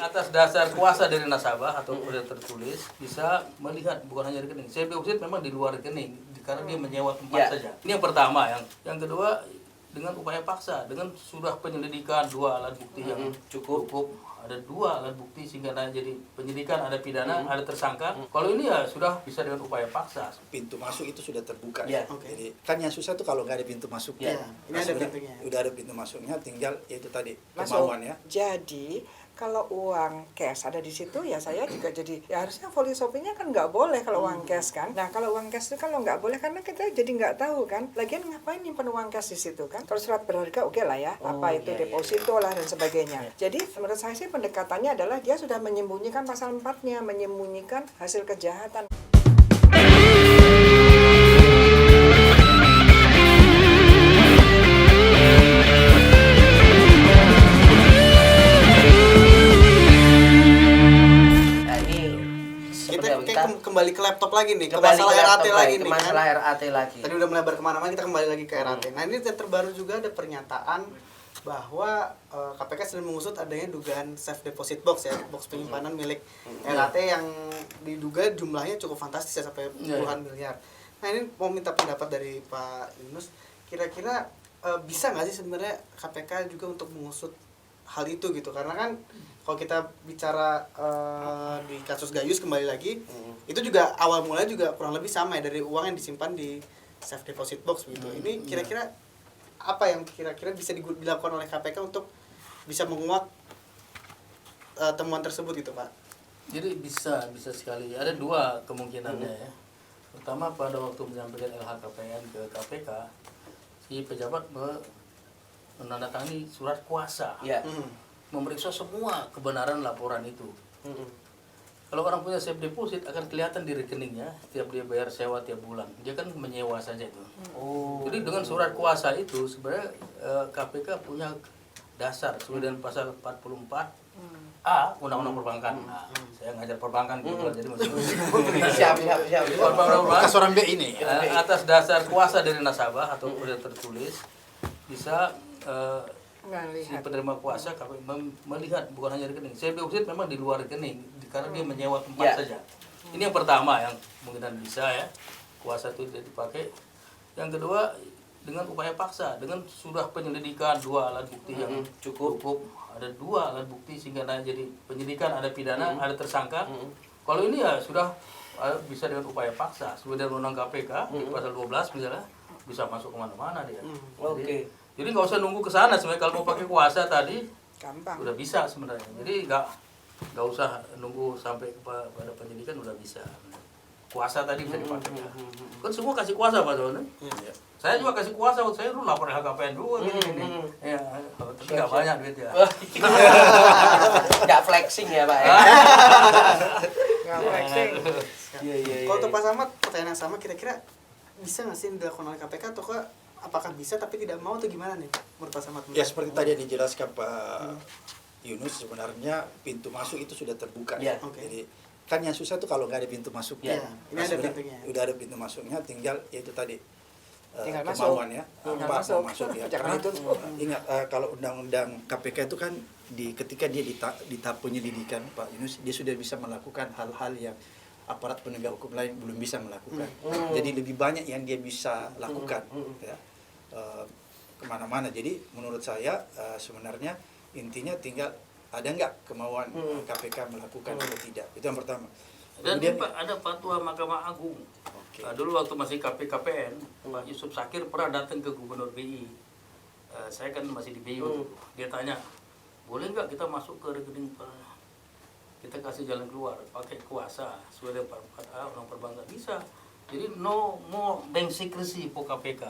atas dasar kuasa dari nasabah atau sudah tertulis bisa melihat bukan hanya rekening. Safe deposit memang di luar rekening karena dia menyewa tempat saja. Ini yang pertama. Yang kedua dengan upaya paksa, dengan sudah penyelidikan 2 alat bukti yang cukup, ada 2 alat bukti sehingga jadi penyidikan, ada pidana, ada tersangka. Kalau ini ya sudah bisa dengan upaya paksa. Pintu masuk itu sudah terbuka. Okay. Jadi kan yang susah tuh kalau nggak ada pintu masuknya. Ini ada pintunya. Udah ada pintu masuknya, tinggal itu tadi Masuk. kemauan ya. Jadi kalau uang cash ada di situ ya saya juga jadi ya harusnya volley shoppingnya kan nggak boleh kalau uang cash kan. Nah kalau uang cash itu kalau nggak boleh karena kita jadi nggak tahu kan. Lagian ngapain nyimpen uang cash di situ kan? Kalau surat berharga oke lah ya. Apa itu deposito lah dan sebagainya. Jadi menurut saya sih pendekatannya adalah dia sudah menyembunyikan pasal 4-nya, menyembunyikan hasil kejahatan. Kembali ke laptop lagi nih, ke Kembali masalah ke RAT laptop lagi ke nih masalah kan. RAT lagi. Tadi udah melebar kemana-mana, kita kembali lagi ke RAT. Nah ini yang terbaru juga ada pernyataan bahwa KPK sedang mengusut adanya dugaan safe deposit box ya, box penyimpanan milik RAT yang diduga jumlahnya cukup fantastis ya, sampai puluhan miliar. Nah ini mau minta pendapat dari Pak Yunus, kira-kira bisa nggak sih sebenarnya KPK juga untuk mengusut hal itu gitu, karena kan kalau kita bicara di kasus Gayus kembali lagi, itu juga awal mulanya juga kurang lebih sama ya, dari uang yang disimpan di safe deposit box gitu. Ini kira-kira apa yang kira-kira bisa dilakukan oleh KPK untuk bisa menguak temuan tersebut gitu Pak? Jadi bisa sekali. Ada 2 kemungkinannya ya. Pertama, pada waktu menyampaikan LHKPN ke KPK, si pejabat menandatangani surat kuasa. Memeriksa semua kebenaran laporan itu. Kalau orang punya safe deposit akan kelihatan di rekeningnya setiap dia bayar sewa tiap bulan. Dia kan menyewa saja itu. Jadi dengan surat kuasa itu sebenarnya KPK punya dasar sesuai dengan pasal 44 A Undang-Undang Perbankan. Nah, saya ngajar perbankan gitu jadi masih Siap. Bekas orang B ini. atas dasar kuasa dari nasabah atau sudah tertulis bisa si penerima kuasa kami melihat bukan hanya rekening. Safe deposit memang di luar rekening karena dia menyewa tempat saja. Ini yang pertama yang kemungkinan bisa ya, kuasa itu tidak dipakai. Yang kedua dengan upaya paksa, dengan sudah penyelidikan 2 alat bukti yang cukup, ada 2 alat bukti sehingga jadi penyidikan, ada pidana, ada tersangka. Kalau ini ya sudah bisa dengan upaya paksa sesuai dengan undang KPK di pasal 12 misalnya, bisa masuk kemana-mana dia. Jadi nggak usah nunggu ke sana sebenarnya. Kalau mau pakai kuasa tadi gampang, udah bisa sebenarnya. Jadi nggak usah nunggu sampai pada penyidikan, udah bisa. Kuasa tadi bisa dipakai. Kan semua kasih kuasa Pak Soalnya. Saya juga kasih kuasa, saya dulu lapor LHKPN dulu gini. Ya, tapi nggak banyak duit ya. Nggak flexing ya Pak ya. nggak flexing. Kalau untuk Pak Samad, pertanyaan yang sama, kira-kira bisa nggak sih dilakukan oleh KPK, atau apakah bisa tapi tidak mau, atau gimana nih menurut Pak Samad? Ya seperti tadi yang dijelaskan Pak Yunus, sebenarnya pintu masuk itu sudah terbuka. Jadi kan yang susah tuh kalau nggak ada pintu masuknya. Ini ada pintunya. Udah ada pintu masuknya, tinggal itu tadi Tinggal kemauan ya. Tinggal masuk. ya. Jangan Karena itu. ingat kalau undang-undang KPK itu kan ketika dia di tahap penyelidikan Pak Yunus, dia sudah bisa melakukan hal-hal yang aparat penegak hukum lain belum bisa melakukan. Jadi lebih banyak yang dia bisa lakukan ya. Kemana-mana. Jadi menurut saya sebenarnya intinya tinggal ada nggak kemauan KPK melakukan atau tidak. Itu yang pertama. Dan Kemudian ada fatwa Mahkamah Agung. Nah, dulu waktu masih KPKPN, Pak Yusuf Sakir pernah datang ke Gubernur BI. Saya kan masih di BI waktu itu. Dia tanya, boleh nggak kita masuk ke rekening Pak? Kita kasih jalan keluar, pakai kuasa sesuai dengan 44A Undang Perbankan bisa. Jadi no more bank secrecy for KPK.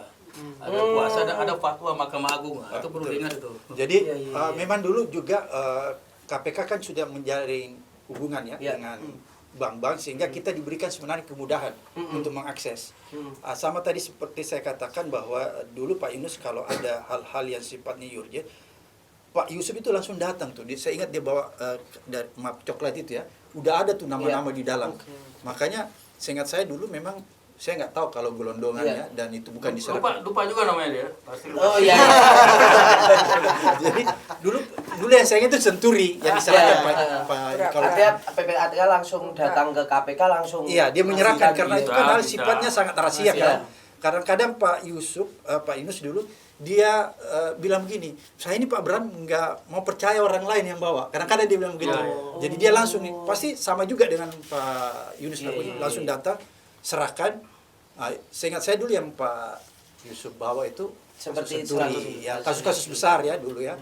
Ada kuasa, ada fatwa Mahkamah Agung. Itu perlu diingat itu. jadi memang dulu juga KPK kan sudah menjalin hubungan ya dengan bank-bank sehingga kita diberikan sebenarnya kemudahan untuk mengakses. Sama tadi seperti saya katakan bahwa dulu Pak Yunus kalau ada hal-hal yang sifatnya urgent, Pak Yusuf itu langsung datang tuh. Saya ingat dia bawa dari map coklat itu ya. Udah ada tuh nama-nama di dalam. Makanya seingat saya dulu memang saya nggak tahu kalau gelondongannya dan itu bukan diserap. Lupa juga namanya dia. Pasti lupa. Oh iya. Jadi dulu dulu yang sayangnya itu Senturi yang diserahkan kalau Artinya PPATK langsung datang ke KPK langsung. iya dia menyerahkan karena gitu. itu kan hal Tidak. sifatnya sangat rahasia kan. Kadang-kadang Pak Yunus dulu dia bilang begini, saya ini Pak Bram nggak mau percaya orang lain yang bawa. Kadang-kadang dia bilang begitu. Jadi dia langsung pasti sama juga dengan Pak Yunus langsung datang serahkan. Seingat saya dulu yang Pak Yusuf bawa itu Seperti Senturi, ya kasus-kasus besar ya dulu ya.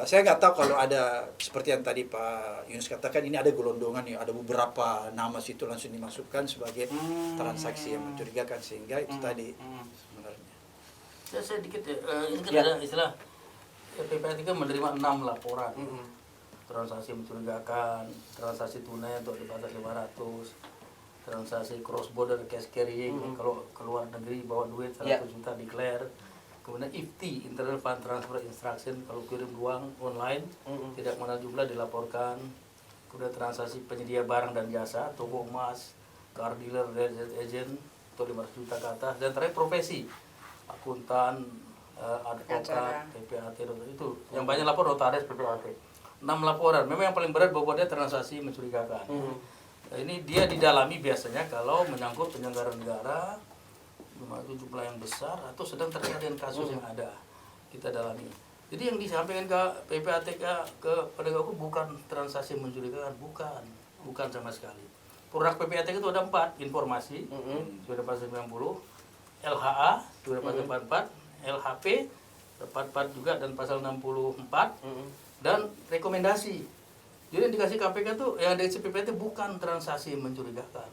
Saya nggak tahu kalau ada seperti yang tadi Pak Yunus katakan ini ada gelondongan ya, ada beberapa nama situ langsung dimasukkan sebagai transaksi yang mencurigakan sehingga itu tadi sebenarnya. Saya dikit ya, ini kan ada istilah PPATK menerima 6 laporan transaksi mencurigakan, transaksi tunai untuk di batas 500, transaksi cross border cash carrying kalau keluar negeri bawa duit 100 juta declare, kemudian IFT internal fund transfer instruction kalau kirim uang online tidak mengenal jumlah dilaporkan, kemudian transaksi penyedia barang dan jasa toko emas, car dealer, real estate agent untuk 500 juta ke atas, dan terakhir profesi akuntan, advokat, PPAT itu yang banyak lapor notaris PPAT 6 laporan. Memang yang paling berat bobotnya transaksi mencurigakan. Ini dia didalami biasanya kalau menyangkut penyelenggaraan negara, itu jumlah yang besar atau sedang terkait dengan kasus yang ada, kita dalami. Jadi yang disampaikan ke PPATK ke penegak hukum bukan transaksi mencurigakan, bukan sama sekali. Produk PPATK itu ada 4, informasi sudah pasal 90, LHA sudah pasal 44, LHP 44 juga dan pasal 64 dan rekomendasi. Jadi yang dikasih KPK tuh, yang dari PPATK bukan transaksi mencurigakan.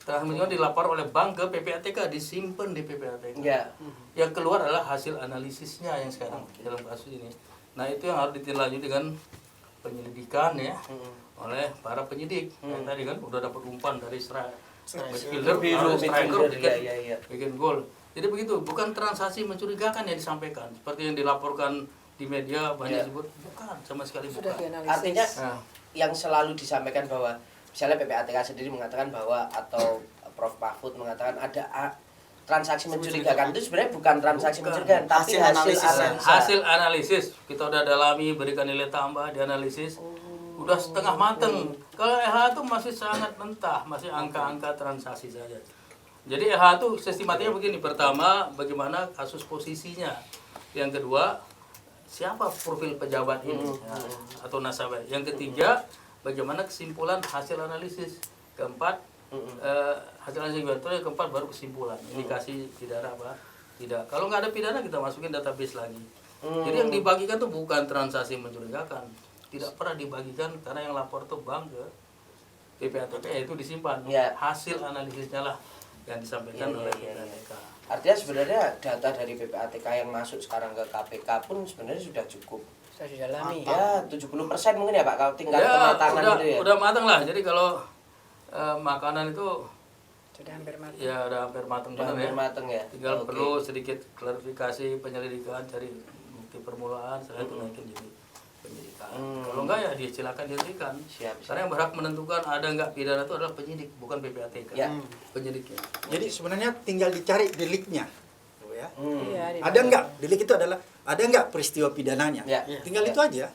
Transaksi mencurigakan dilapor oleh bank ke PPATK, disimpan di PPATK. Yang keluar adalah hasil analisisnya yang sekarang dalam kasus ini. Nah itu yang harus ditindaklanjuti dengan penyelidikan ya oleh para penyidik. Yang tadi kan udah dapat umpan dari striker bikin gol. Jadi begitu, bukan transaksi mencurigakan yang disampaikan seperti yang dilaporkan di media banyak sebut, bukan, sama sekali bukan. Artinya yang selalu disampaikan bahwa misalnya PPATK sendiri mengatakan bahwa atau Prof Mahfud mengatakan ada transaksi mencurigakan itu sebenarnya bukan transaksi mencurigakan tapi hasil analisis kita udah dalami, berikan nilai tambah, dianalisis udah setengah mateng. Kalau LH itu masih sangat mentah, masih angka-angka transaksi saja. Jadi LH itu sistematiknya begini, pertama bagaimana kasus posisinya, yang kedua siapa profil pejabat ini atau nasabah. Yang ketiga, bagaimana kesimpulan hasil analisis. Keempat, hasil analisis yang keempat baru kesimpulan. Indikasi pidana apa? Tidak. Kalau nggak ada pidana kita masukin database lagi. Jadi yang dibagikan tuh bukan transaksi mencurigakan. Tidak pernah dibagikan karena yang lapor tuh bank ke PPATK itu disimpan. Hasil analisisnya lah yang disampaikan oleh PPATK. Artinya sebenarnya data dari PPATK yang masuk sekarang ke KPK pun sebenarnya sudah cukup. Sudah didalami. Ya, 70% mungkin ya Pak, kalau tinggal kematangan gitu ya. Udah matang lah. Jadi kalau makanan itu sudah hampir matang. Ya, udah hampir matang benar ya. Matang ya. Tinggal perlu sedikit klarifikasi, penyelidikan, cari bukti permulaan, setelah itu naikin jadi penyidikan. Kalau enggak ya dia silakan dihentikan. Karena yang berhak menentukan ada enggak pidana itu adalah penyidik, bukan PPATK. Penyidiknya. Jadi sebenarnya tinggal dicari deliknya. Ya. Iya, Ada enggak? Delik itu adalah ada enggak peristiwa pidananya? Tinggal itu aja.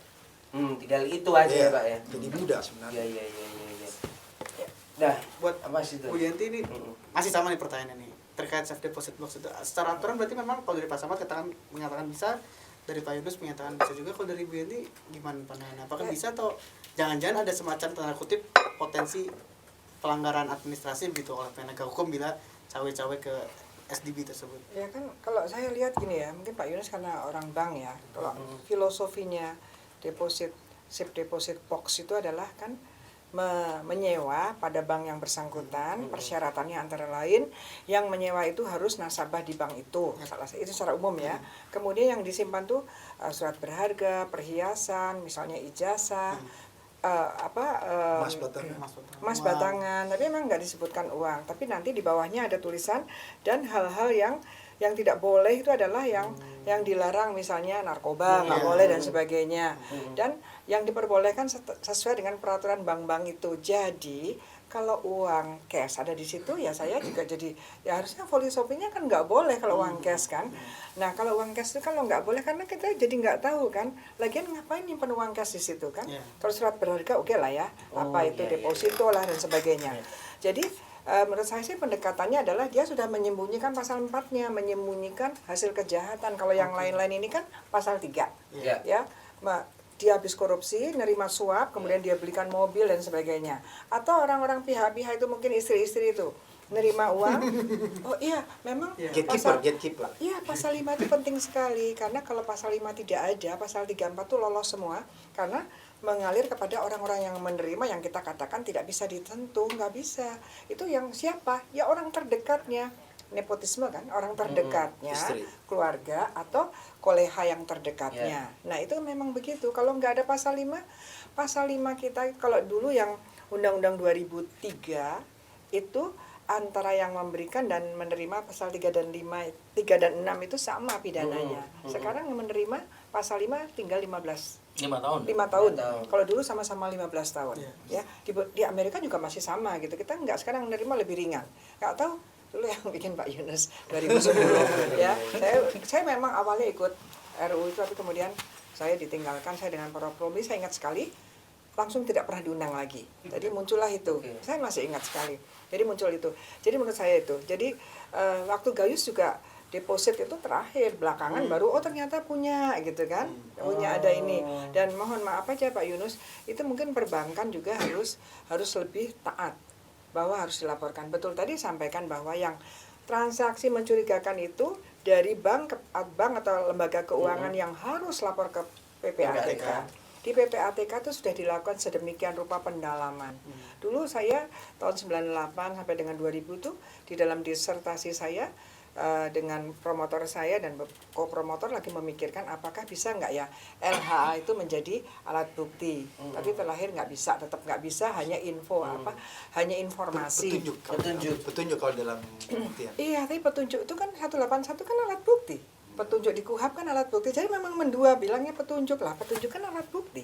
Tinggal itu aja ya Pak ya. Jadi mudah sebenarnya. Iya. Nah, buat apa sih itu? Bu Yanti ini masih sama nih pertanyaannya nih terkait safe deposit box itu. Secara aturan berarti memang kalau dari Pak Samad menyatakan bisa, dari Pak Yunus menyatakan bisa juga. Kalau dari Bu Yanti gimana pandangannya? Apakah bisa atau jangan-jangan ada semacam tanda kutip potensi pelanggaran administrasi begitu oleh penegak hukum bila cawe-cawe ke SDB tersebut? Ya kan kalau saya lihat gini ya, mungkin Pak Yunus karena orang bank ya, kalau filosofinya safe deposit box itu adalah kan menyewa pada bank yang bersangkutan. Persyaratannya antara lain yang menyewa itu harus nasabah di bank itu, itu secara umum ya. Kemudian yang disimpan tuh surat berharga, perhiasan, misalnya ijazah, emas batangan, tapi memang nggak disebutkan uang, tapi nanti di bawahnya ada tulisan dan hal-hal yang Yang tidak boleh itu adalah yang dilarang, misalnya narkoba nggak boleh dan sebagainya. Dan yang diperbolehkan sesuai dengan peraturan bank-bank itu. Jadi kalau uang cash ada di situ ya saya juga jadi ya harusnya filosofinya kan nggak boleh kalau uang cash kan. Nah kalau uang cash itu kalau nggak boleh karena kita jadi nggak tahu kan. Lagian ngapain nyimpen uang cash di situ kan? Kalau surat berharga oke lah ya. Apa itu deposito lah dan sebagainya. Jadi menurut saya sih pendekatannya adalah dia sudah menyembunyikan pasal 4-nya, menyembunyikan hasil kejahatan. Kalau yang lain-lain ini kan pasal 3. Ya. Dia habis korupsi, nerima suap, kemudian dia belikan mobil dan sebagainya. Atau orang-orang pihak-pihak itu mungkin istri-istri itu nerima uang. Oh iya, memang gatekeeper. Iya, pasal 5 itu penting sekali karena kalau pasal 5 tidak ada, pasal 34 itu lolos semua karena mengalir kepada orang-orang yang menerima yang kita katakan tidak bisa ditentu, nggak bisa. Itu yang siapa? Ya orang terdekatnya. Nepotisme kan, orang terdekatnya, keluarga atau koleha yang terdekatnya. Nah itu memang begitu. Kalau nggak ada pasal 5 kita kalau dulu yang Undang-Undang 2003 itu antara yang memberikan dan menerima pasal 3 dan 6 itu sama pidananya. Sekarang yang menerima pasal 5 tinggal 15 tahun. Kalau dulu sama-sama 15 tahun. Ya, di Amerika juga masih sama gitu. Kita nggak sekarang menerima lebih ringan. Nggak tahu dulu yang bikin Pak Yunus 2010 ya. Saya memang awalnya ikut RUU itu tapi kemudian saya ditinggalkan, saya dengan para promi, saya ingat sekali langsung tidak pernah diundang lagi. Jadi muncullah itu. Saya masih ingat sekali. Jadi muncul itu. Jadi menurut saya itu. Jadi waktu Gayus juga deposit itu terakhir, belakangan baru ternyata punya gitu kan. Punya ada ini. Dan mohon maaf aja Pak Yunus, itu mungkin perbankan juga harus lebih taat bahwa harus dilaporkan. Betul tadi sampaikan bahwa yang transaksi mencurigakan itu dari bank atau lembaga keuangan yang harus lapor ke PPATK. Di PPATK itu sudah dilakukan sedemikian rupa pendalaman. Dulu saya tahun 98 sampai dengan 2000 tuh di dalam disertasi saya dengan promotor saya dan co-promotor lagi memikirkan apakah bisa nggak ya LHA itu menjadi alat bukti. Tapi terlahir nggak bisa, tetap nggak bisa, hanya info hanya informasi. Petunjuk kalau dalam pembuktian. Iya, tapi petunjuk itu kan 181 kan alat bukti. Petunjuk di KUHAP kan alat bukti. Jadi memang mendua bilangnya petunjuk lah. Petunjuk kan alat bukti.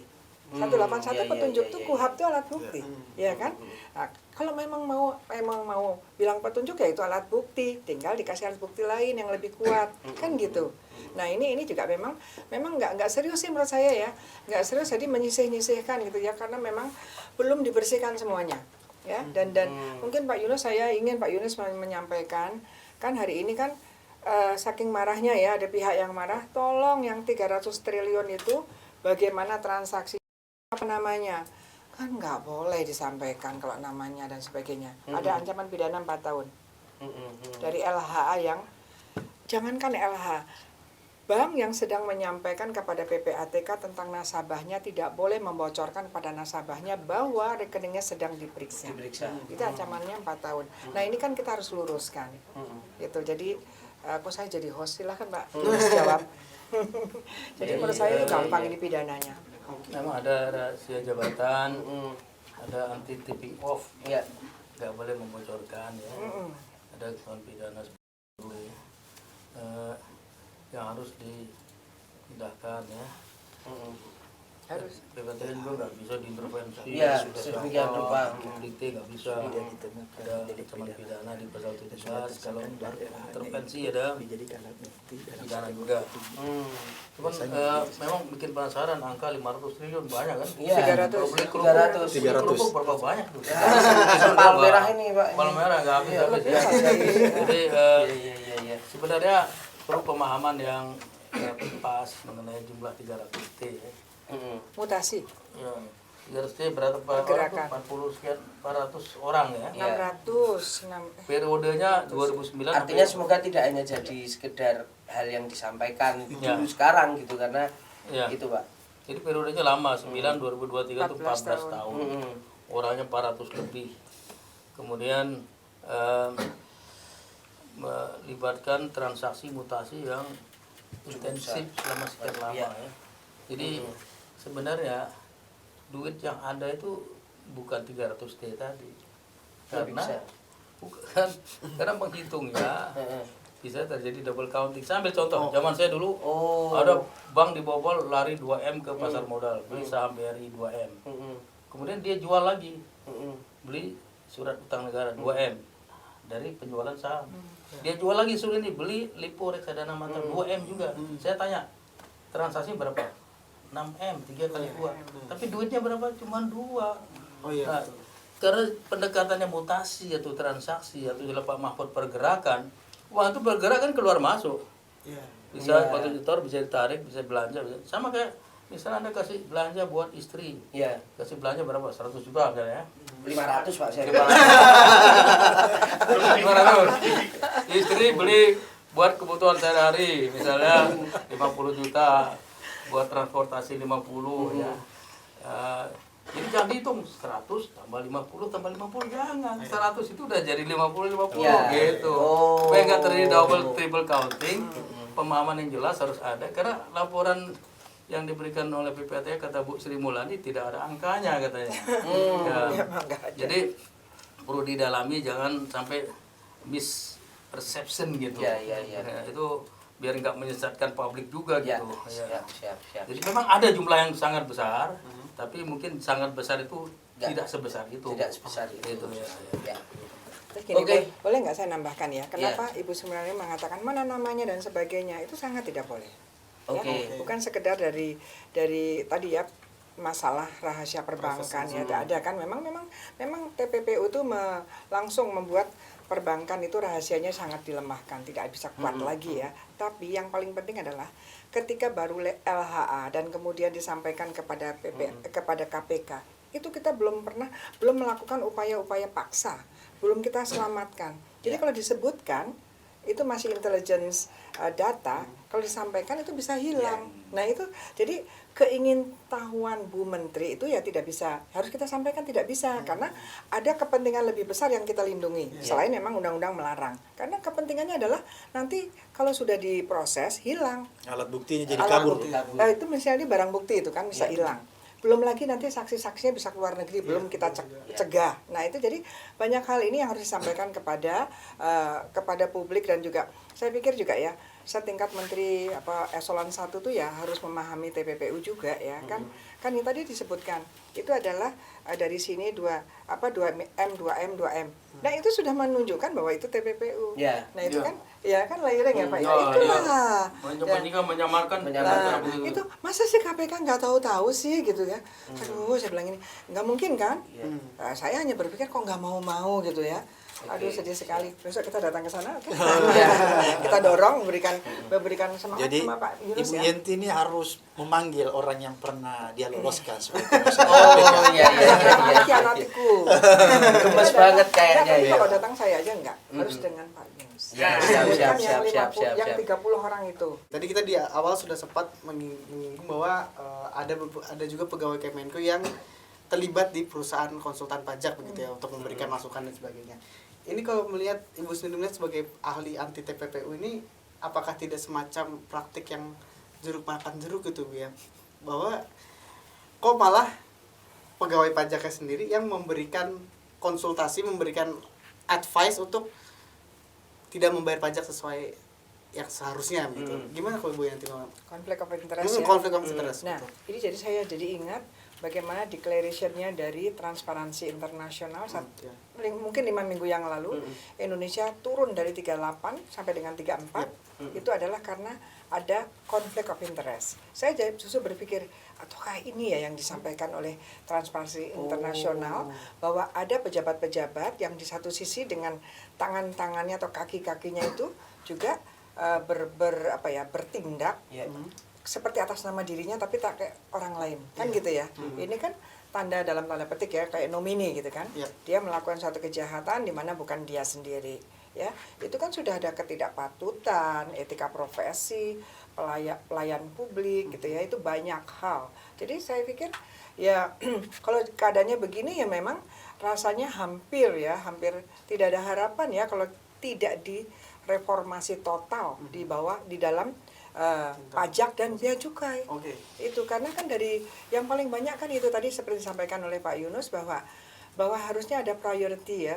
181 petunjuk itu KUHAP itu alat bukti. Ya kan? Nah, kalau memang mau bilang petunjuk ya itu alat bukti. Tinggal dikasih alat bukti lain yang lebih kuat. Kan gitu. Nah, ini juga memang nggak serius sih menurut saya ya. Nggak serius jadi menyisih-nyisihkan gitu ya karena memang belum dibersihkan semuanya. Ya, dan mungkin Pak Yunus menyampaikan kan hari ini kan saking marahnya ya ada pihak yang marah, tolong yang 300 triliun itu bagaimana transaksi apa namanya kan nggak boleh disampaikan kalau namanya dan sebagainya. Ada ancaman pidana 4 tahun dari LHA yang jangankan LH bank yang sedang menyampaikan kepada PPATK tentang nasabahnya tidak boleh membocorkan kepada nasabahnya bahwa rekeningnya sedang diperiksa. Itu ancamannya 4 tahun. Nah ini kan kita harus luruskan. Gitu. Jadi aku saya jadi host silahkan Pak jawab. Jadi menurut saya gampang ini pidananya. Memang ada rahasia jabatan, ada anti tipping off, nggak boleh membocorkan ya. Ada ketentuan pidana seperti itu yang harus ditindakkan ya. Harus. PPATK juga nggak bisa diintervensi. Iya, sudah sedemikian rupa. Dikte nggak bisa. Ada ancaman pidana di pasal 17. Kalau intervensi ada pidana juga. Cuman memang bikin penasaran angka 500 triliun banyak kan? Iya. 300. Kerupuk berapa banyak tuh? Kepal merah ini Pak. Kepal merah nggak habis ya. Jadi sebenarnya perlu pemahaman yang pas mengenai jumlah 300 T ya. Mutasi. Ya, 300 T berapa orang tuh? 40 sekian 400 orang ya. 600. Periodenya 2009 Artinya semoga tidak hanya jadi sekedar hal yang disampaikan dulu sekarang gitu karena itu Pak. Jadi periodenya lama, 2023 itu 14 tahun. Orangnya 400 lebih. Kemudian melibatkan transaksi mutasi yang intensif selama sekian lama ya. Jadi sebenarnya duit yang ada itu bukan 300 T tadi. Karena menghitungnya bisa terjadi double counting. Saya ambil contoh, zaman saya dulu Oh. ada bank dibobol lari 2M ke pasar modal, beli saham BRI 2M. Kemudian dia jual lagi, beli surat utang negara 2M dari penjualan saham. Dia jual lagi surat ini, beli Lipo Reksadana Mantap 2M juga. Saya tanya, transaksi berapa? 6M, 3 kali 2. Tapi duitnya berapa? Cuma 2. Oh iya. Nah, karena pendekatannya mutasi atau transaksi atau istilah Pak Mahfud pergerakan, uang itu bergerak kan keluar masuk. Iya. Bisa Iya. waktu ditor, bisa ditarik, bisa belanja, bisa. Sama kayak misalnya Anda kasih belanja buat istri. Iya. Kasih belanja berapa? 100 juta kan ya. 500 Pak saya. 500. Istri beli buat kebutuhan sehari-hari, misalnya 50 juta buat transportasi 50 ya. Jadi jangan dihitung 100 tambah 50 tambah 50, jangan. 100 itu udah jadi 50 Ya. gitu. Oh. Supaya nggak terjadi double triple counting, pemahaman yang jelas harus ada karena laporan yang diberikan oleh PPATK kata Bu Sri Mulyani tidak ada angkanya katanya. Ya. Jadi perlu didalami, jangan sampai misperception gitu. Ya. Itu biar nggak menyesatkan publik juga Ya. gitu. Ya. Siap. Jadi memang ada jumlah yang sangat besar, tapi mungkin sangat besar itu Nggak. tidak sebesar itu. Tidak sebesar itu. Itu ya. Ya. Terus gini, Oke. boleh nggak saya nambahkan ya? Kenapa Ibu Sri Mulyani mengatakan mana namanya dan sebagainya? Itu sangat tidak boleh. Ya, Oke. bukan sekedar dari tadi ya masalah rahasia perbankan ya ada kan memang TPPU itu langsung membuat perbankan itu rahasianya sangat dilemahkan, tidak bisa kuat lagi ya. Tapi yang paling penting adalah ketika baru LHA dan kemudian disampaikan kepada kepada KPK, itu kita belum melakukan upaya-upaya paksa, belum kita selamatkan. Jadi kalau disebutkan itu masih intelligence data, kalau disampaikan itu bisa hilang. Nah itu jadi keingintahuan Bu Menteri itu ya tidak bisa, harus kita sampaikan tidak bisa karena ada kepentingan lebih besar yang kita lindungi selain memang undang-undang melarang. Karena kepentingannya adalah nanti kalau sudah diproses hilang. Alat buktinya jadi Alat kabur. bukti. Itu misalnya barang bukti itu kan bisa hilang. Belum lagi nanti saksi-saksinya bisa keluar negeri, belum kita cegah. Nah itu jadi banyak hal ini yang harus disampaikan kepada publik dan juga saya pikir juga ya setingkat menteri eselon 1 tuh ya harus memahami TPPU juga ya kan yang tadi disebutkan itu adalah dari sini 2M 2M. Nah itu sudah menunjukkan bahwa itu TPPU. Ya. Nah itu kan ya kan layering ya Pak ya. Oh, Itulah. Menyamarkan. Nah, itu masa sih KPK nggak tahu-tahu sih gitu ya. Aduh, saya bilang ini nggak mungkin kan? Nah, saya hanya berpikir kok nggak mau gitu ya. Aduh sedih sekali. Besok kita datang ke sana, oke? Kita dorong memberikan semangat Jadi sama Pak Yunus Ibu ya. Yenti ini harus memanggil orang yang pernah dia loloskan sebagai Oh iya. Kianatiku. Gemes banget kayaknya ya. Kalau datang saya aja enggak, harus dengan Pak Yunus. Ya, siap. Yang 30 orang itu. Tadi kita di awal sudah sempat menyinggung bahwa ada juga pegawai Kemenko yang terlibat di perusahaan konsultan pajak begitu ya untuk memberikan masukan dan sebagainya. Ini kalau melihat Ibu sendiri melihat sebagai ahli anti TPPU ini apakah tidak semacam praktik yang jeruk makan jeruk gitu Bu ya? Bahwa kok malah pegawai pajaknya sendiri yang memberikan konsultasi, memberikan advice untuk tidak membayar pajak sesuai yang seharusnya gitu. Gimana kalau Bu Yanti? Konflik of interest ya. Konflik of interest. Nah, betul. ini jadi saya jadi ingat bagaimana declaration-nya dari Transparansi Internasional mungkin 5 minggu yang lalu Indonesia turun dari 38 sampai dengan 34 itu adalah karena ada konflik of interest. Saya justru berpikir ataukah ini ya yang disampaikan oleh Transparansi Internasional bahwa ada pejabat-pejabat yang di satu sisi dengan tangan-tangannya atau kaki-kakinya itu juga bertindak seperti atas nama dirinya tapi tak kayak orang lain kan gitu ya. Ini kan tanda dalam tanda petik ya kayak nomini gitu kan. Dia melakukan suatu kejahatan di mana bukan dia sendiri ya. Itu kan sudah ada ketidakpatutan, etika profesi, pelayan publik gitu ya. Itu banyak hal. Jadi saya pikir ya kalau keadaannya begini ya memang rasanya hampir tidak ada harapan ya kalau tidak direformasi total di dalam pajak dan bea cukai. Itu karena kan dari yang paling banyak kan itu tadi seperti disampaikan oleh Pak Yunus bahwa harusnya ada priority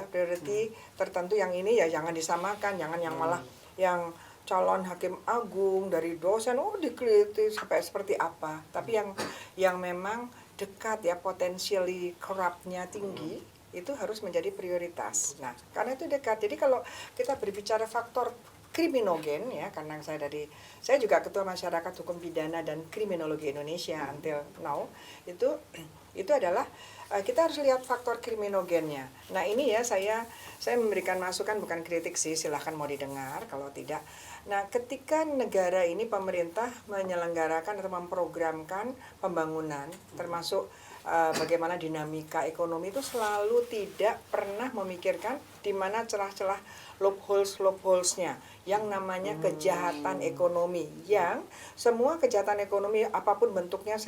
tertentu yang ini ya jangan disamakan, jangan yang malah yang calon hakim agung, dari dosen, dikritik sampai seperti apa. Tapi yang memang dekat ya, potentially corruptnya tinggi, itu harus menjadi prioritas. Nah, karena itu dekat. Jadi kalau kita berbicara faktor kriminogen ya, karena saya juga ketua masyarakat hukum pidana dan kriminologi Indonesia until now, itu adalah kita harus lihat faktor kriminogennya. Nah, ini ya saya memberikan masukan, bukan kritik sih, silahkan mau didengar kalau tidak. Nah, ketika negara ini, pemerintah menyelenggarakan atau memprogramkan pembangunan, termasuk bagaimana dinamika ekonomi, itu selalu tidak pernah memikirkan di mana celah-celah loopholes-nya yang namanya kejahatan ekonomi, yang semua kejahatan ekonomi apapun bentuknya,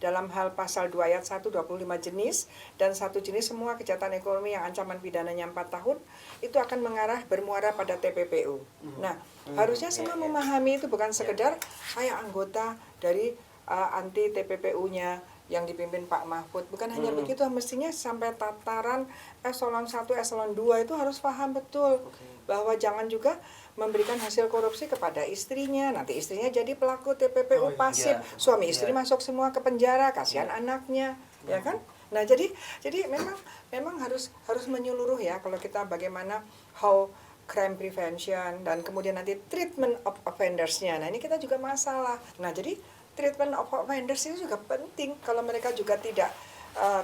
dalam hal pasal 2 ayat 1 25 jenis, dan satu jenis semua kejahatan ekonomi yang ancaman pidananya 4 tahun, itu akan bermuara pada TPPU. Nah, harusnya semua memahami itu, bukan sekedar saya anggota dari anti TPPU-nya yang dipimpin Pak Mahfud. Bukan hanya begitu, mestinya sampai tataran eselon 1, eselon 2 itu harus paham betul bahwa jangan juga memberikan hasil korupsi kepada istrinya, nanti istrinya jadi pelaku TPPU pasif, suami istri masuk semua ke penjara, kasihan anaknya, ya kan? Nah, jadi memang harus menyeluruh ya, kalau kita bagaimana how crime prevention, dan kemudian nanti treatment of offenders-nya. Nah, ini kita juga masalah. Nah, jadi treatment of offenders itu juga penting. Kalau mereka juga tidak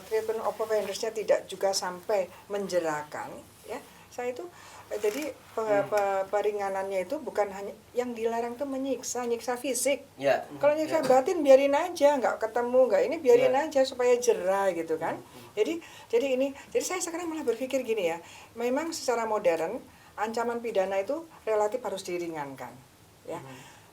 treatment of offenders-nya tidak juga sampai menjerakan, ya. Saya itu jadi peringanannya itu bukan hanya yang dilarang tuh nyiksa fisik. Ya. Kalau nyiksa batin biarin aja, nggak ketemu, nggak ini biarin aja supaya jerah gitu kan. Jadi saya sekarang malah berpikir gini ya, memang secara modern ancaman pidana itu relatif harus diringankan, ya,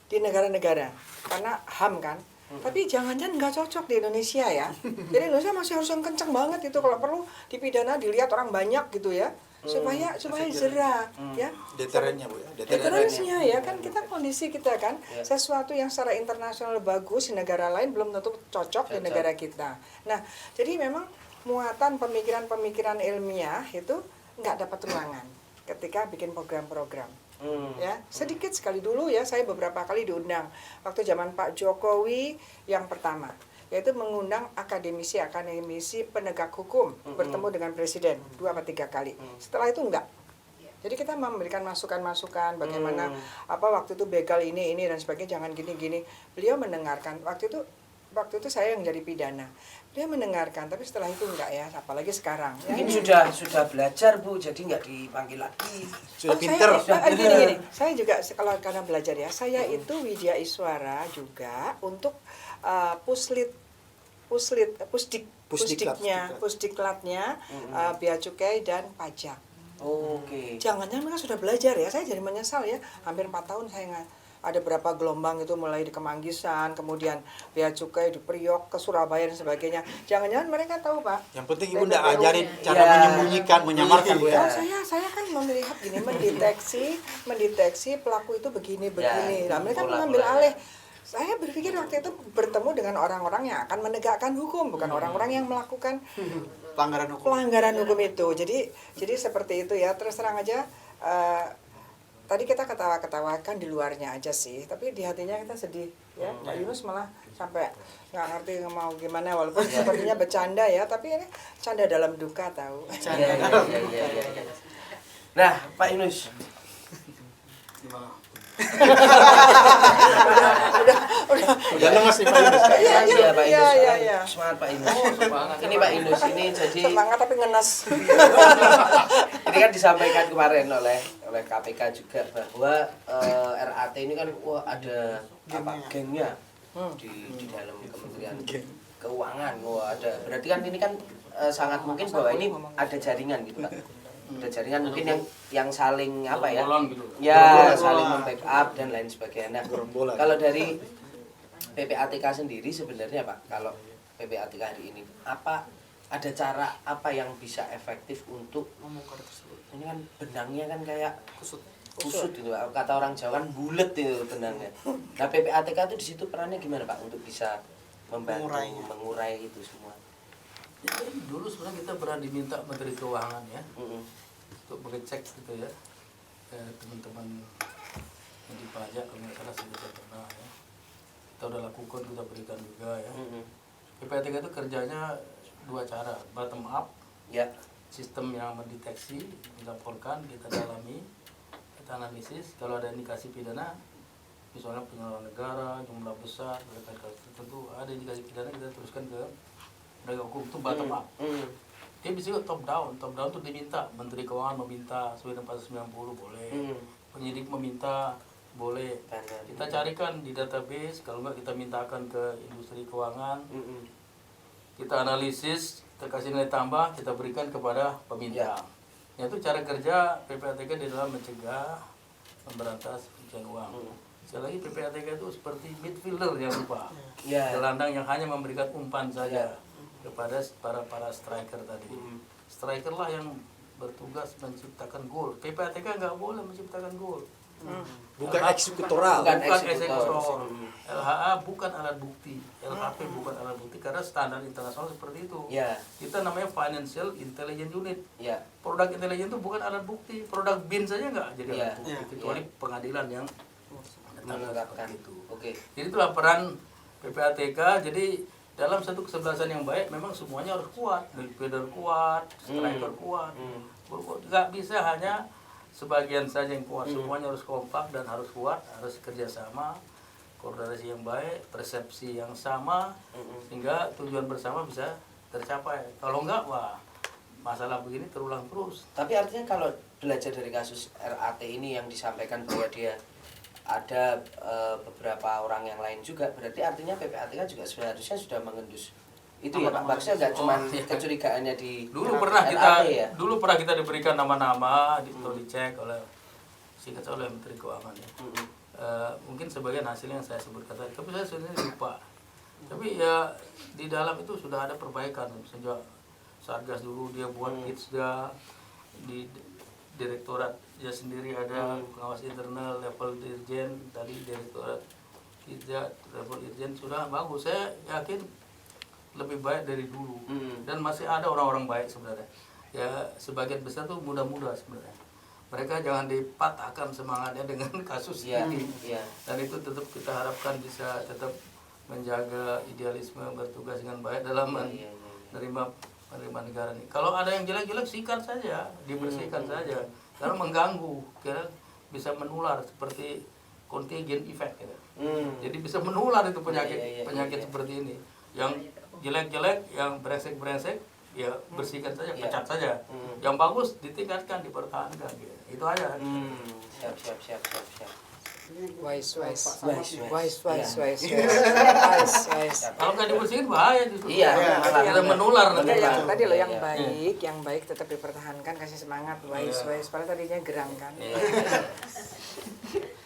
di negara-negara karena HAM kan. Tapi jangan-jangan nggak cocok di Indonesia ya. Jadi Indonesia masih harus yang kenceng banget itu, kalau perlu dipidana dilihat orang banyak gitu ya, supaya jerah ya. Deterennya Bu ya. Deterennya ya kan, kita kondisi kita kan sesuatu yang secara internasional bagus di negara lain belum tentu cocok di negara kita. Nah, jadi memang muatan pemikiran ilmiah itu nggak dapat ruangan ketika bikin program-program. Ya, sedikit sekali dulu ya, saya beberapa kali diundang waktu zaman Pak Jokowi yang pertama, yaitu mengundang akademisi penegak hukum bertemu dengan presiden 2 atau 3 kali. Setelah itu enggak. Jadi kita memberikan masukan-masukan bagaimana waktu itu begal ini dan sebagainya, jangan gini-gini. Beliau mendengarkan. Waktu itu saya yang jadi pidana. Dia mendengarkan, tapi setelah itu enggak ya, apalagi sekarang. Ya, mungkin sudah belajar Bu, jadi nggak dipanggil lagi. Sudah pinter. Gini. Saya juga karena belajar ya, saya itu Widya Iswara juga untuk pusdiklatnya, bea cukai dan pajak. Oke. Jangan-jangan mereka sudah belajar ya, saya jadi menyesal ya, hampir 4 tahun saya ada berapa gelombang itu, mulai di Kemanggisan, kemudian bea cukai di Priok ke Surabaya dan sebagainya. Jangan-jangan mereka tahu Pak. Yang penting Ibu ndak ajarin cara menyembunyikan, menyamarkan Bu ya. Saya kan melihat gini, mendeteksi pelaku itu begini. Nah, mereka mengambil alih. Saya berpikir waktu itu bertemu dengan orang-orang yang akan menegakkan hukum, bukan orang-orang yang melakukan pelanggaran hukum itu. Jadi seperti itu ya. Terus terang aja, tadi kita ketawa-ketawakan di luarnya aja sih, tapi di hatinya kita sedih ya. Pak Yunus malah sampai nggak ngerti mau gimana, walaupun sepertinya bercanda ya, tapi ini canda dalam duka tahu. Iya. Nah, Pak Yunus. Udah lemas nih Pak Yunus. Iya, Pak Yunus. Iya. Semangat Pak Yunus. Ini Pak Yunus ini jadi semangat tapi ngenes. ini kan disampaikan kemarin oleh KPK juga bahwa RAT ini kan ada gengnya di dalam Kementerian Keuangan. Ada. Berarti kan ini kan sangat mungkin bahwa ini ada jaringan gitu Pak. Ada jaringan mungkin yang saling saling membackup dan lain sebagainya. Nah, kalau dari PPATK sendiri sebenarnya Pak, kalau PPATK hari ini ada cara apa yang bisa efektif untuk membongkar tersebut? Ini kan benangnya kan kayak kusut itu Pak. Kata orang Jawa kan bulet itu benangnya. Nah, PPATK itu di situ perannya gimana Pak untuk bisa membantu mengurai itu semua? Ya, dulu sebenarnya kita pernah diminta Menteri Keuangan ya untuk mengecek gitu ya, teman-teman Jadi pajak kalau nggak salah sudah pernah ya. Kita udah lakukan, kita berikan juga ya. PPATK itu kerjanya dua cara, bottom up, Ya. sistem yang mendeteksi, dilaporkan, kita dalami, kita analisis. Kalau ada indikasi pidana, misalnya penyelenggaraan negara, jumlah besar, berkait kasus tertentu, ada indikasi pidana, kita teruskan ke penegak hukum, itu bottom up. Dia bisa juga top down tuh diminta, Menteri Keuangan meminta, sesuai dengan pasal 90 boleh, penyidik meminta, boleh. Kita carikan di database, kalau enggak kita mintakan ke industri keuangan, kita analisis, kita kasih nilai tambah, kita berikan kepada peminta. Ya. Itu cara kerja PPATK di dalam mencegah, memberantas pencucian uang. Sekali lagi PPATK itu seperti midfielder yang lupa, gelandang yang hanya memberikan umpan saja kepada para striker tadi. Striker lah yang bertugas menciptakan gol. PPATK nggak boleh menciptakan gol. Bukan eksekutoral. Bukan eksekutor. LHA bukan alat bukti. LHP bukan alat bukti karena standar internasional seperti itu. Kita namanya Financial Intelligence Unit. Produk intelijen itu bukan alat bukti. Produk BIN saja nggak jadi alat bukti. Kecuali pengadilan yang menetapkan itu. Jadi itulah peran PPATK. Jadi dalam satu kesebelasan yang baik memang semuanya harus kuat. Midfielder kuat, striker kuat. Nggak bisa hanya sebagian saja yang kuat, semuanya harus kompak dan harus kuat, harus kerjasama, koordinasi yang baik, persepsi yang sama, sehingga tujuan bersama bisa tercapai. Kalau enggak, wah masalah begini terulang terus. Tapi artinya kalau belajar dari kasus RAT ini yang disampaikan bahwa dia ada beberapa orang yang lain juga, berarti artinya PPATK juga seharusnya sudah mengendus itu ya Pak, maksudnya nggak cuma kecurigaannya di dulu pernah RAT, kita ya? dulu pernah kita diberikan nama-nama dicek oleh singkat oleh Menteri Keuangan ya. Mungkin sebagian hasil yang saya sebutkan tadi, tapi saya sebenarnya lupa. Tapi ya di dalam itu sudah ada perbaikan sejak Satgas dulu dia buat Kidsda, di direktorat dia sendiri ada pengawas internal level dirjen, tadi direktorat Kidsda level dirjen sudah bagus. Saya yakin lebih baik dari dulu dan masih ada orang-orang baik sebenarnya ya, sebagian besar tuh muda-muda sebenarnya. Mereka jangan dipatahkan semangatnya dengan kasus ini dan itu tetap kita harapkan bisa tetap menjaga idealisme, bertugas dengan baik dalam menerima negara ini. Kalau ada yang jelek-jelek sikat saja, dibersihkan saja karena mengganggu, kira bisa menular seperti contagion effect gitu. Jadi bisa menular itu penyakit seperti ini yang jelek-jelek, yang brengsek-brengsek, ya bersihkan saja, pecat saja. Yang bagus ditingkatkan, dipertahankan, gitu. Itu aja. Siap. Wise. Kalau nggak dibersihin bahaya justru. Iya, Kita menular nanti. Tadi loh yang baik tetap dipertahankan, kasih semangat, wise. Padahal tadinya gerang kan.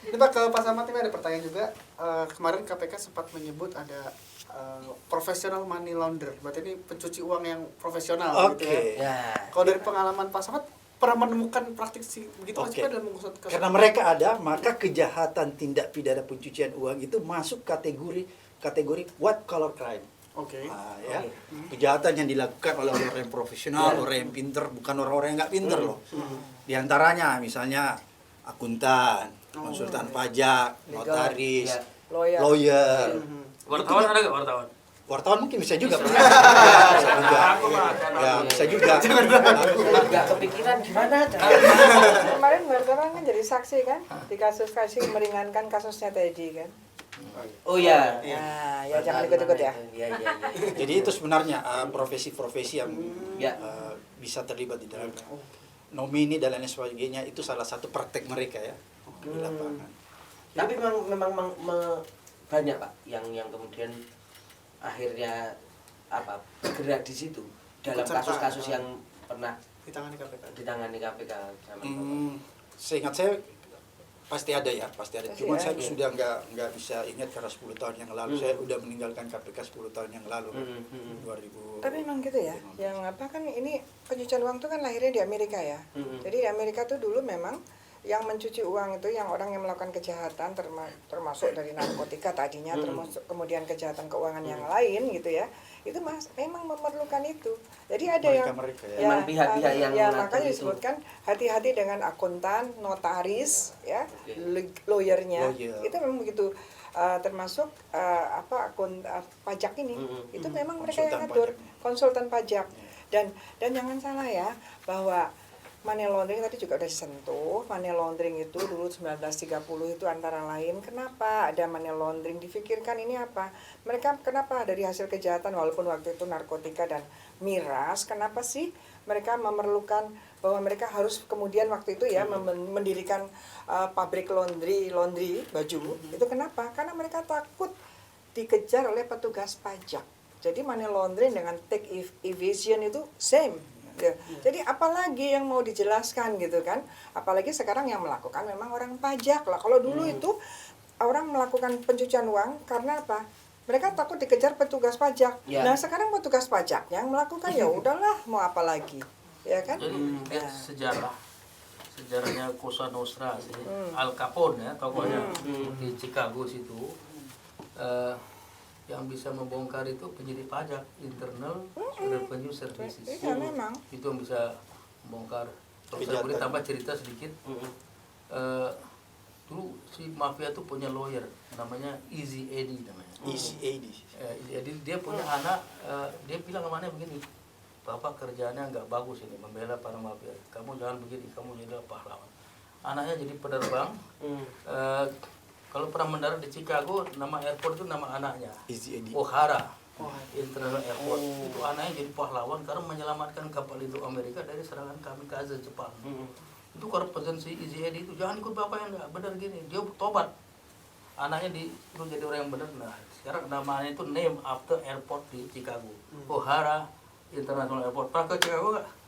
Ini Pak, ke Pak Samad ini ada pertanyaan juga. Kemarin KPK sempat menyebut ada professional money launderer, berarti ini pencuci uang yang profesional gitu ya. Kalau dari pengalaman Pak Samad pernah menemukan praktik begitu dalam mengusut kasus? Karena mereka ada, maka kejahatan tindak pidana pencucian uang itu masuk kategori white collar crime. Kejahatan yang dilakukan oleh orang yang profesional, orang yang pinter, bukan orang-orang yang nggak pinter loh. Di antaranya misalnya akuntan, konsultan pajak, notaris, lawyer. Wartawan ada nggak wartawan? Wartawan mungkin bisa juga. Bisa juga. Nggak kepikiran gimana Kemarin wartawan kan jadi saksi kan di kasus meringankan kasusnya Teddy kan. Oh ya. Ya jangan ikut-ikut ya. Iya. Jadi itu sebenarnya profesi-profesi yang bisa terlibat di dalam nomini dan lain sebagainya, itu salah satu praktek mereka ya di lapangan. Tapi memang banyak Pak yang kemudian akhirnya bergerak di situ dalam kasus-kasus yang pernah ditangani KPK. Sama Seingat saya pasti ada. Cuman saya sudah nggak bisa ingat karena 10 tahun yang lalu. Saya udah meninggalkan KPK 10 tahun yang lalu. 2000. Tapi memang gitu ya. Yang kan ini pencucian uang itu kan lahirnya di Amerika ya. Jadi di Amerika tuh dulu memang yang mencuci uang itu yang orang yang melakukan kejahatan termasuk dari narkotika tadinya termasuk kemudian kejahatan keuangan yang lain gitu ya, itu memang memerlukan itu. Jadi ada Mereka ya. Memang pihak-pihak yang ya mengatur makanya itu. disebutkan hati-hati dengan akuntan, notaris ya, lawyernya itu memang begitu. Termasuk pajak ini itu memang mereka yang ngatur, konsultan pajak. Dan jangan salah ya bahwa money laundering tadi juga udah disentuh. Money laundering itu dulu 1930 itu antara lain, kenapa ada money laundering, difikirkan ini apa? Mereka kenapa dari hasil kejahatan walaupun waktu itu narkotika dan miras, kenapa sih mereka memerlukan bahwa mereka harus kemudian waktu itu ya mendirikan pabrik laundry baju. Itu kenapa? Karena mereka takut dikejar oleh petugas pajak. Jadi money laundering dengan tax evasion itu same. Ya. Jadi apalagi yang mau dijelaskan gitu kan? Apalagi sekarang yang melakukan memang orang pajak lah. Kalau dulu itu orang melakukan pencucian uang karena apa? Mereka takut dikejar petugas pajak. Ya. Nah sekarang petugas pajak yang melakukan ya udahlah mau apa lagi, ya kan? Jadi sejarahnya Cosa Nostra sih, Al Capone ya tokohnya di Chicago situ. Yang bisa membongkar itu penyidik pajak, Internal Revenue Services. Iya memang. Itu yang bisa membongkar. Kalau saya boleh tambah cerita sedikit. Dulu si mafia itu punya lawyer, namanya Easy Eddie namanya. Easy Eddie. Easy Eddie dia punya anak, dia bilang ke mana begini, Bapak kerjaannya nggak bagus ini, membela para mafia. Kamu jangan begini, kamu jadi pahlawan. Anaknya jadi penerbang. Kalau pernah mendarat di Chicago, nama airport itu nama anaknya, O'Hara International Airport. Itu anaknya jadi pahlawan karena menyelamatkan kapal induk Amerika dari serangan kamikaze Jepang. Itu kalau pesan si Easy Eddie itu, jangan ikut bapak yang nggak benar gini. Dia tobat. Anaknya itu jadi orang yang benar. Nah, sekarang namanya itu name after airport di Chicago. O'Hara International Airport. Pernah ke Chicago nggak?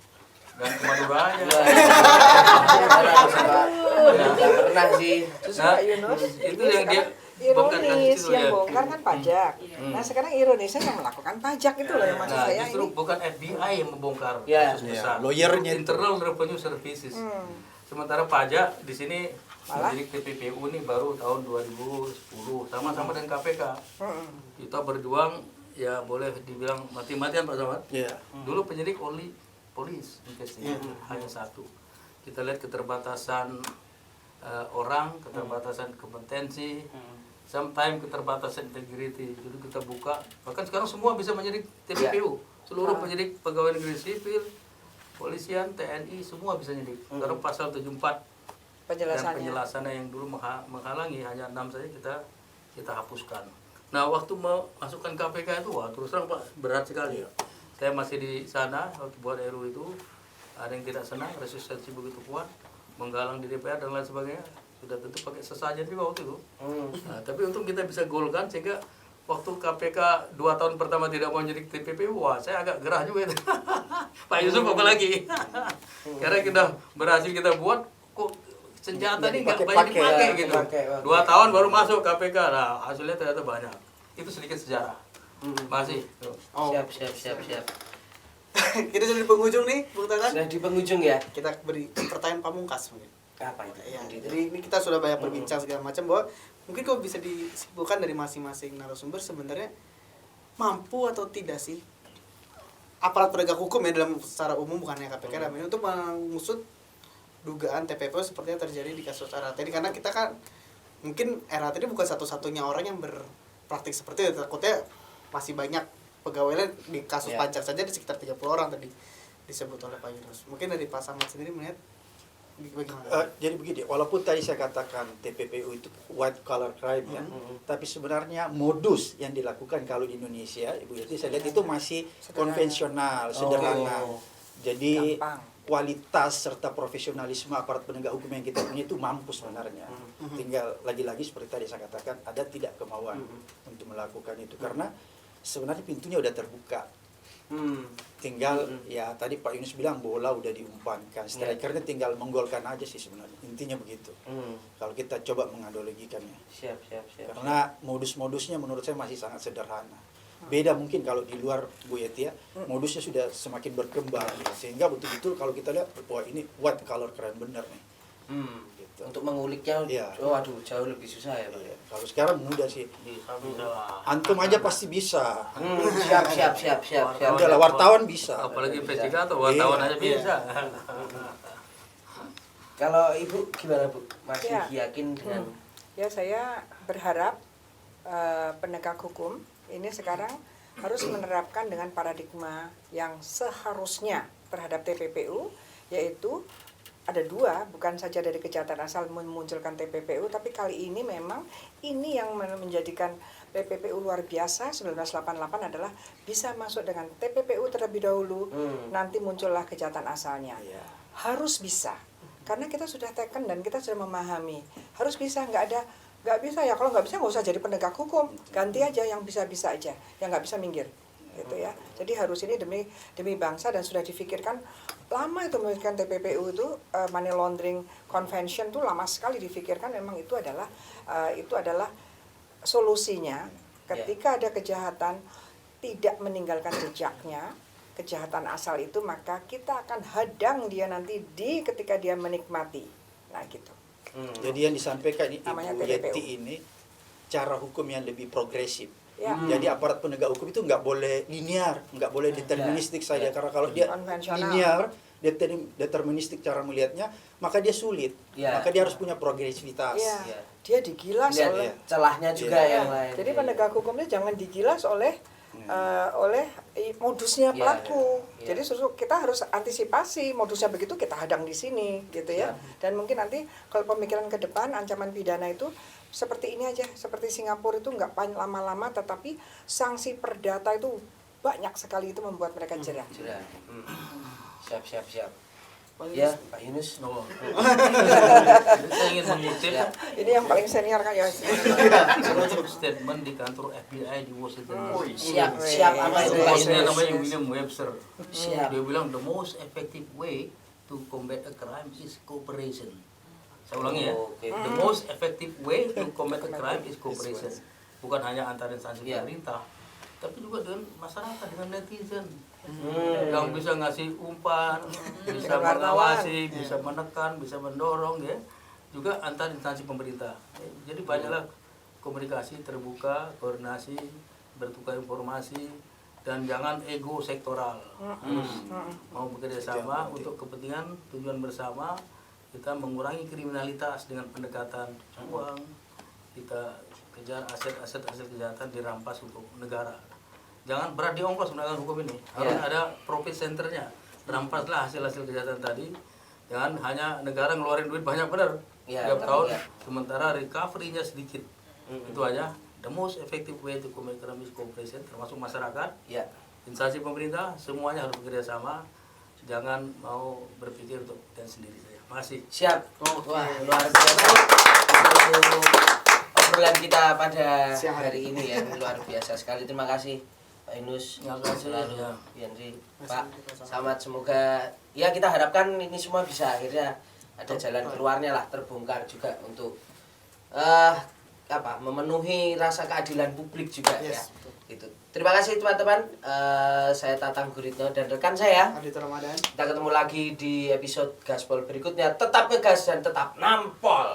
Dan ke Madura aja. Nggak pernah sih. Nah, Yunus, itu yang dia ironis itu yang ya. bongkar kan pajak. Nah sekarang ironisnya yang melakukan pajak itu loh yang maksud Nah, saya justru ini. bukan FBI yang membongkar Ya. kasus besar. Lawyernya itu. Internal Revenue Services. Sementara pajak di sini Malah? jadi TPPU ini baru tahun 2010 sama-sama dengan KPK. Kita berjuang ya boleh dibilang mati-matian Pak Samad. Iya. Dulu penyidik only polis investigasi hanya satu. Kita lihat keterbatasan orang, keterbatasan kompetensi, sometimes keterbatasan integrity. Jadi kita buka, bahkan sekarang semua bisa menjadi TPPU. Seluruh penyidik pegawai negeri sipil, polisian, TNI semua bisa nyidik. Karena pasal 74 dan penjelasannya yang dulu menghalangi hanya 6 saja kita hapuskan. Nah, waktu memasukkan KPK itu wah terus terang Pak berat sekali. Saya masih di sana waktu buat RU itu, ada yang tidak senang, resistensi begitu kuat, menggalang di DPR dan lain sebagainya. Sudah tentu pakai sesajen juga waktu itu. Nah, tapi untung kita bisa golkan sehingga waktu KPK 2 tahun pertama tidak mau jadi TPPU, wah saya agak gerah juga itu. Pak Yusuf apalagi. Karena kita berhasil kita buat, kok senjata ini nggak banyak dipakai gitu. 2 tahun baru masuk KPK, nah hasilnya ternyata banyak. Itu sedikit sejarah. Masih. Siap. Kita sudah di penghujung nih, Bung Tangan. Sudah di penghujung ya. Kita beri pertanyaan pamungkas mungkin. Apa itu? Ya, jadi ini kita sudah banyak berbincang segala macam bahwa mungkin kok bisa disimpulkan dari masing-masing narasumber sebenarnya mampu atau tidak sih aparat penegak hukum ya dalam secara umum bukannya KPK dalam ini untuk mengusut dugaan TPPO seperti yang terjadi di kasus RAT ini, karena kita kan mungkin RAT ini bukan satu-satunya orang yang berpraktik seperti itu, takutnya masih banyak pegawai lain di kasus pajak saja di sekitar 30 orang tadi disebut oleh Pak Yunus. Mungkin dari Pak Samad sendiri melihat bagaimana? Jadi begini, walaupun tadi saya katakan TPPU itu white collar crime ya, tapi sebenarnya modus yang dilakukan kalau di Indonesia, Ibu Yati, saya lihat itu masih konvensional, sederhana. Jadi kualitas serta profesionalisme aparat penegak hukum yang kita punya itu mampu sebenarnya. Tinggal lagi-lagi seperti tadi saya katakan, ada tidak kemauan untuk melakukan itu, karena sebenarnya pintunya udah terbuka. Tinggal ya tadi Pak Yunus bilang bola udah diumpankan, strikernya tinggal menggolkan aja sih sebenarnya, intinya begitu. Kalau kita coba menganalogikannya, Siap. karena modus-modusnya menurut saya masih sangat sederhana. Beda mungkin kalau di luar Bu Yeti ya, modusnya sudah semakin berkembang, sehingga betul-betul kalau kita lihat wah ini white collar crime bener nih. Gitu. Gitu. Untuk menguliknya, Iya. waduh jauh lebih susah ya Bang. Kalau sekarang mudah sih. Bisa lah. Antum aja pasti bisa. Siap. Udah lah, wartawan bisa. Apalagi investigator, wartawan Iya. aja bisa. Kalau Ibu gimana Bu? Masih Ya. yakin dengan Ya saya berharap penegak hukum ini sekarang harus menerapkan dengan paradigma yang seharusnya terhadap TPPU, yaitu ada dua, bukan saja dari kejahatan asal memunculkan TPPU, tapi kali ini memang ini yang menjadikan TPPU luar biasa 1988 adalah bisa masuk dengan TPPU terlebih dahulu, nanti muncullah kejahatan asalnya. Iya. Harus bisa, karena kita sudah taken dan kita sudah memahami, harus bisa, nggak bisa ya, kalau nggak bisa nggak usah jadi penegak hukum, ganti aja yang bisa-bisa aja, yang nggak bisa minggir. Gitu ya. Jadi harus ini demi bangsa, dan sudah difikirkan lama itu memikirkan TPPU itu, money laundering convention itu lama sekali difikirkan. Memang itu adalah solusinya ketika ada kejahatan tidak meninggalkan jejaknya, kejahatan asal itu, maka kita akan hadang dia nanti ketika dia menikmati. Nah gitu. Jadi yang disampaikan Namanya Ibu TPPU. Yeti ini cara hukum yang lebih progresif. Ya. Jadi aparat penegak hukum itu nggak boleh linear, nggak boleh deterministik saja. Karena kalau dia Konvensional. linear, deterministik cara melihatnya, maka dia sulit. Ya. Maka dia harus punya progresivitas. Iya. Ya. Dia digilas lihat oleh celahnya juga Iya. yang lain. Jadi penegak hukumnya jangan digilas oleh modusnya Iya, pelaku. iya. Jadi kita harus antisipasi modusnya begitu, kita hadang di sini gitu ya. Dan mungkin nanti kalau pemikiran ke depan ancaman pidana itu seperti ini aja, seperti Singapura itu nggak lama-lama, tetapi sanksi perdata itu banyak sekali, itu membuat mereka jerah. Jerah. Siap. Pak Ya, Yunus. Pak Yunus. Oh. Saya ingin mengutip Ya. Ini yang paling senior kan ya. statement di kantor FBI di Washington. Siap apa itu Pak Bosnya Yunus? namanya William Webster. Siap. Dia bilang the most effective way to combat a crime is cooperation. Saya ulangi ya. Oke. The most effective way to combat a crime is cooperation. Bukan hanya antara instansi Iya. pemerintah, tapi juga dengan masyarakat, dengan netizen. Yang bisa ngasih umpan, bisa Dengan wartawan. mengawasi, bisa menekan, bisa mendorong ya. Juga antar instansi pemerintah. Jadi banyaklah komunikasi terbuka, koordinasi, bertukar informasi, dan jangan ego sektoral. Harus mau bekerja sama untuk kepentingan tujuan bersama. Kita mengurangi kriminalitas dengan pendekatan uang. Kita kejar aset kejahatan dirampas untuk negara. Jangan berat di ongkos menegakkan hukum ini. Harus ada profit centernya. Rampaslah hasil kejahatan tadi. Jangan hanya negara ngeluarin duit banyak benar tiap tahun, sementara recovery-nya sedikit. Itu aja. The most effective way to combat crime is cooperation, termasuk masyarakat, instansi pemerintah, semuanya harus bekerja sama. Jangan mau berpikir untuk dan sendiri saja. Makasih. Siap. Wah, luar biasa. Untuk obrolan kita pada hari ini ya, luar biasa sekali. Terima kasih Pak Yunus. Terima kasih. Selalu Ya. Henry. Pak, selamat, semoga ya kita harapkan ini semua bisa akhirnya ada jalan keluarnya lah, terbongkar juga untuk memenuhi rasa keadilan publik juga ya. Gitu. Terima kasih teman-teman. Saya Tatang Guritno dan rekan saya Aditya Ramadan. Kita ketemu lagi di episode Gaspol berikutnya. Tetap ngegas dan tetap nampol.